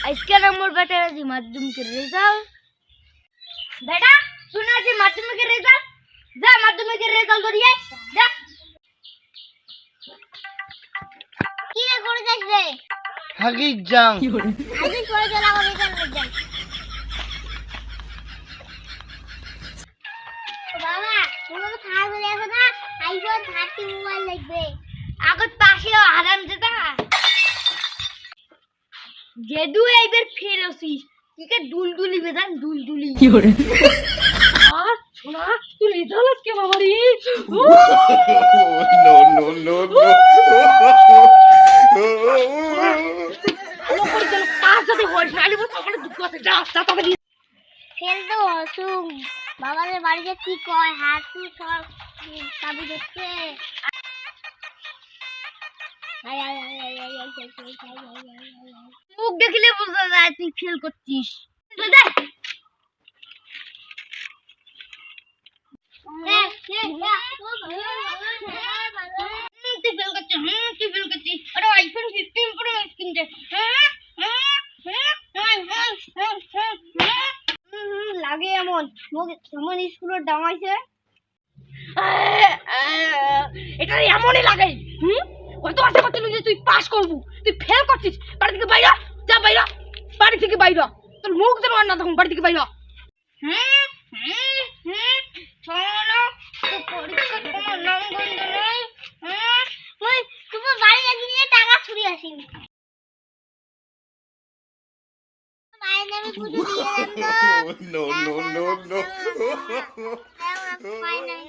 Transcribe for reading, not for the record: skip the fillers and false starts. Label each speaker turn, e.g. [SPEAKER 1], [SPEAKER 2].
[SPEAKER 1] আজকে নম্বর বেটা আছে মাধ্যমিকের রেজাল্ট। বেটা শুনে আছে মাধ্যমিকের রেজাল্ট, যা মাধ্যমিকের রেজাল্ট ধরিয়ে যা। কি রে করে যাস রে?
[SPEAKER 2] হাগি যাং
[SPEAKER 1] আগে করে চলা হবে কেন যাই। বাবা তুমি তো খাওয়া চলে আসো না, আইফোন 30 মোবাইল লাগবে। আগত পাশে আরাম যেটা যেদু এইবার ফেল হছিস তুই কে দুলদুলি বেজান দুলদুলি
[SPEAKER 3] কি করে আর শোনা তুই রেজাল্ট আজকে বাবারি
[SPEAKER 2] no no no no
[SPEAKER 3] আমার জন্য কাজ যদি হয় নালি বল আমার দুঃখ আছে যা রাস্তা তবে
[SPEAKER 1] ফেল তো হসুম বাবাদের বাড়িতে কি কয় হাসু সব কাবু দেখছে। মুখ দেখলে বোঝা যায় তুই ফেল করছিস। লাগে এমন যেমন স্কুলের ডামাইছে
[SPEAKER 3] এটা এমনই লাগে। কত আশা করছিলি যে তুই পাস করবি, তুই ফেল করছিস। বাড়ি থেকে বাইরা যা, বাইরা বাড়ি থেকে বাইরা, তোর মুখ যেন আর না তখন বাড়ি থেকে বাইরা।
[SPEAKER 1] তোমার বাড়ি গিয়ে টাকা চুরি আসিনি মায়ের নামে পুজো দিয়ে
[SPEAKER 2] no no no no
[SPEAKER 1] final